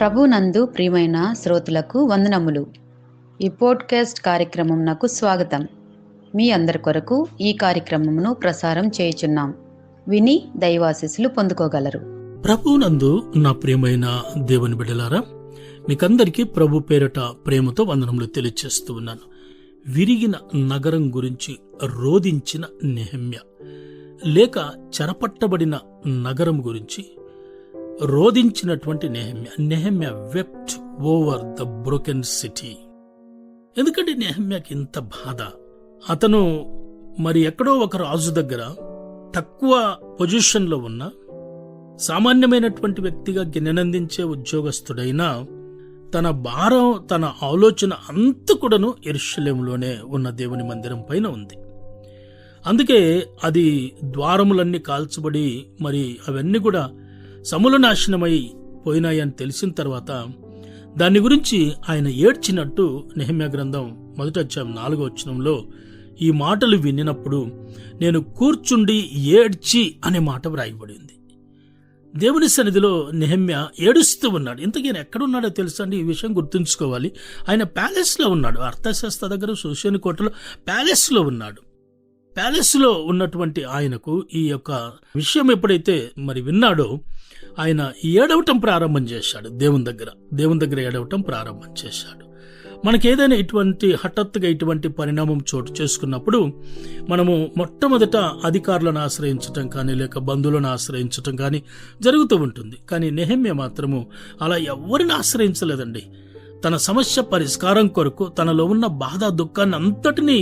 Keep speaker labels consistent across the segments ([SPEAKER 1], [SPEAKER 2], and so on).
[SPEAKER 1] ప్రభునందు ప్రియమైన శ్రోతలకు వందనములు. ఈ పోడ్కాస్ట్ కార్యక్రమం నాకు స్వాగతం. మీ అందరి కొరకు ఈ కార్యక్రమమును ప్రసారం చేయుచున్నాం. విని దైవాశీస్సులు పొందుకోగలరు.
[SPEAKER 2] ప్రభునందు నా ప్రియమైన దేవుని బిడ్డలారా, మీకందరికీ ప్రభు పేరట ప్రేమతో వందనములు తెలియచేస్తూ ఉన్నాను. విరిగిన నగరం గురించి రోదించిన నెహెమ్యా, లేక చెరపట్టబడిన నగరం గురించి రోదించినటువంటి Nehemiah wept over the broken city. ఎందుకంటే నెహెమ్యాకి ఇంత బాధ. అతను మరి ఎక్కడో ఒక రాజు దగ్గర తక్కువ పొజిషన్లో ఉన్న సామాన్యమైనటువంటి వ్యక్తిగా గిన్నెనందించే ఉద్యోగస్తుడైనా తన భారం, తన ఆలోచన అంత కూడాను యెరూషలేములోనే ఉన్న దేవుని మందిరం పైన ఉంది. అందుకే అది ద్వారములన్నీ కాల్చబడి మరి అవన్నీ కూడా సమూల నాశనమై పోయినాయని తెలిసిన తర్వాత దాని గురించి ఆయన ఏడ్చినట్టు నెహెమ్యా గ్రంథం 1వ అధ్యాయం 4వ వచనంలో ఈ మాటలు వినినప్పుడు నేను కూర్చుండి ఏడ్చి అనే మాట వ్రాయబడింది. దేవుని సన్నిధిలో నెహెమ్యా ఏడుస్తూ ఉన్నాడు. ఇంతకీ ఆయన ఎక్కడున్నాడో తెలుసా అండి? ఈ విషయం గుర్తుంచుకోవాలి. ఆయన ప్యాలెస్లో ఉన్నాడు. అర్థశాస్త్ర దగ్గర సూషేని కోటలో ప్యాలెస్లో ఉన్నాడు. ప్యాలెస్లో ఉన్నటువంటి ఆయనకు ఈ యొక్క విషయం ఎప్పుడైతే మరి విన్నాడో ఆయన ఏడవటం ప్రారంభం చేశాడు. దేవుని దగ్గర ఏడవటం ప్రారంభం చేశాడు. మనకేదైనా హఠాత్తుగా ఇటువంటి పరిణామం చోటు చేసుకున్నప్పుడు మనము మొట్టమొదట అధికారులను ఆశ్రయించటం కానీ లేక బంధువులను ఆశ్రయించటం కానీ జరుగుతూ ఉంటుంది. కానీ నెహెమ్యా మాత్రము అలా ఎవరిని ఆశ్రయించలేదండి. తన సమస్య పరిష్కారం కొరకు తనలో ఉన్న బాధ, దుఃఖాన్ని అంతటినీ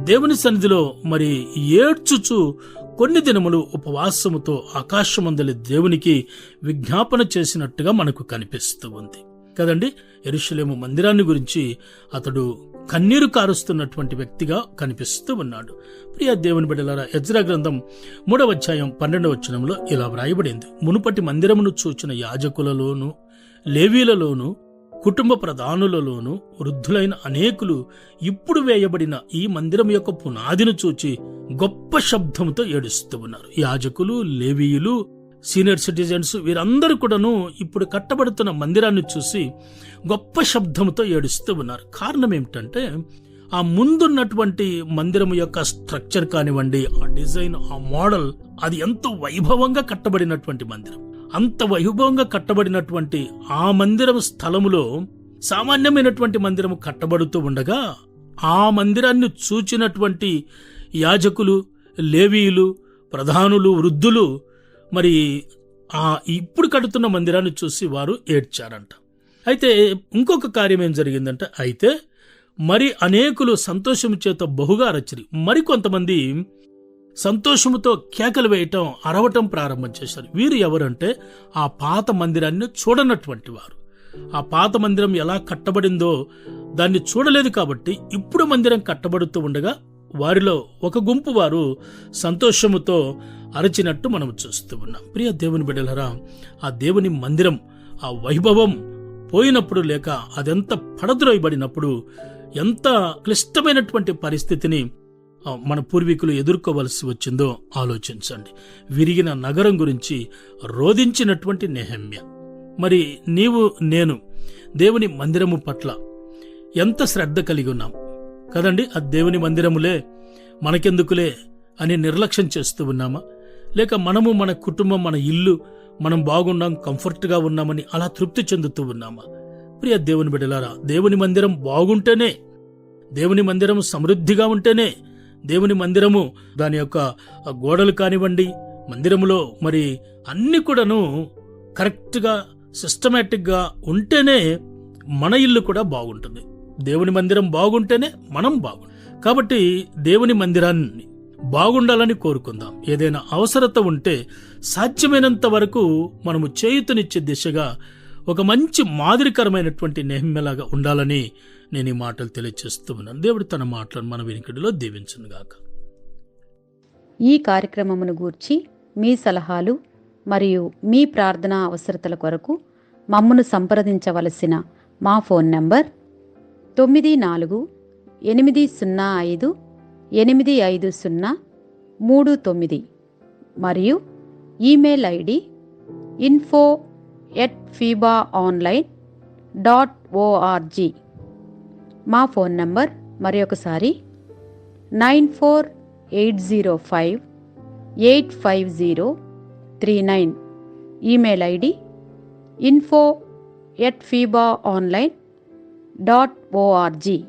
[SPEAKER 2] దేవుని సన్నిధిలో మరి ఏడ్చుచు కొన్ని దినములు ఉపవాసముతో ఆకాశమందలి దేవునికి విజ్ఞాపన చేసినట్టుగా మనకు కనిపిస్తూ ఉంది కదండి. యెరూషలేము మందిరాన్ని గురించి అతడు కన్నీరు కారుస్తున్నటువంటి వ్యక్తిగా కనిపిస్తూ ఉన్నాడు. ప్రియ దేవుని బిడ్డలారా, ఎజ్రా గ్రంథం 3వ అధ్యాయం 12వ వచనంలో ఇలా వ్రాయబడింది: మునుపటి మందిరమును చూచిన యాజకులలోను లేవీలలోను కుటుంబ ప్రధానులలోను వృద్ధులైన అనేకులు ఇప్పుడు వేయబడిన ఈ మందిరం యొక్క పునాదిని చూచి గొప్ప శబ్దంతో ఏడుస్తూ ఉన్నారు. యాజకులు, లేవీయులు, సీనియర్ సిటిజన్స్ వీరందరూ కూడాను ఇప్పుడు కట్టబడుతున్న మందిరాన్ని చూసి గొప్ప శబ్దంతో ఏడుస్తూ ఉన్నారు. కారణం ఏమిటంటే ఆ ముందున్నటువంటి మందిరం యొక్క స్ట్రక్చర్ కానివ్వండి, ఆ డిజైన్, ఆ మోడల్, అది ఎంతో వైభవంగా కట్టబడినటువంటి మందిరం. అంత వైభవంగా కట్టబడినటువంటి ఆ మందిరం స్థలములో సామాన్యమైనటువంటి మందిరము కట్టబడుతూ ఉండగా ఆ మందిరాన్ని చూచినటువంటి యాజకులు, లేవీయులు, ప్రధానులు, వృద్ధులు మరి ఆ ఇప్పుడు కడుతున్న మందిరాన్ని చూసి వారు ఏడ్చారంట. అయితే ఇంకొక కార్యం ఏం జరిగిందంటే, అయితే మరి అనేకులు సంతోషము చేత బహుగా అరచిరి. మరికొంతమంది సంతోషముతో కేకలు వేయటం, అరవటం ప్రారంభం చేశారు. వీరు ఎవరంటే ఆ పాత మందిరాన్ని చూడనటువంటి వారు. ఆ పాత మందిరం ఎలా కట్టబడిందో దాన్ని చూడలేదు కాబట్టి ఇప్పుడు మందిరం కట్టబడుతూ ఉండగా వారిలో ఒక గుంపు వారు సంతోషముతో అరచినట్టు మనం చూస్తూ ఉన్నాం. ప్రియ దేవుని బిడ్డలారా, ఆ దేవుని మందిరం ఆ వైభవం పోయినప్పుడు లేక అదెంత పడద్రోయబడినప్పుడు ఎంత క్లిష్టమైనటువంటి పరిస్థితిని మన పూర్వీకులు ఎదుర్కోవలసి వచ్చిందో ఆలోచించండి. విరిగిన నగరం గురించి రోదించినటువంటి నెహెమ్యా. మరి నీవు నేను దేవుని మందిరము పట్ల ఎంత శ్రద్ధ కలిగి ఉన్నాం కదండి. ఆ దేవుని మందిరములే మనకెందుకులే అని నిర్లక్ష్యం చేస్తూ ఉన్నామా? లేక మనము, మన కుటుంబం, మన ఇల్లు మనం బాగున్నాం, కంఫర్ట్గా ఉన్నామని అలా తృప్తి చెందుతూ ఉన్నామా? ప్రియ దేవుని బిడ్డలారా, దేవుని మందిరం బాగుంటేనే, దేవుని మందిరం సమృద్ధిగా ఉంటేనే, దేవుని మందిరము దాని యొక్క గోడలు కానివ్వండి, మందిరములో మరి అన్ని కూడాను కరెక్ట్గా సిస్టమేటిక్గా ఉంటేనే మన ఇల్లు కూడా బాగుంటుంది. దేవుని మందిరం బాగుంటేనే మనం బాగుంటాం. కాబట్టి దేవుని మందిరాన్ని బాగుండాలని కోరుకుందాం. ఏదైనా అవసరత ఉంటే సాధ్యమైనంత వరకు మనము చేయూతనిచ్చే దిశగా ఒక మంచి మాదిరికరమైనటువంటి నెహెమ్యాలాగా ఉండాలని నేను ఈ మాటలు తెలియజేస్తూ ఉన్నాను. దేవుడు తన మాటలను మన వినికిడిలో దీవించునుగాక.
[SPEAKER 1] ఈ కార్యక్రమమును గూర్చి మీ సలహాలు మరియు మీ ప్రార్థనా అవసరతల కొరకు మమ్మను సంప్రదించవలసిన మా ఫోన్ నంబర్ 948585085039 మరియు ఈమెయిల్ ఐడి info@fibaonline.com. www.fibaaonline.org. మా ఫోన్ నంబర్ మరొకసారి 9480585039. Email ID info@fibaonline.org.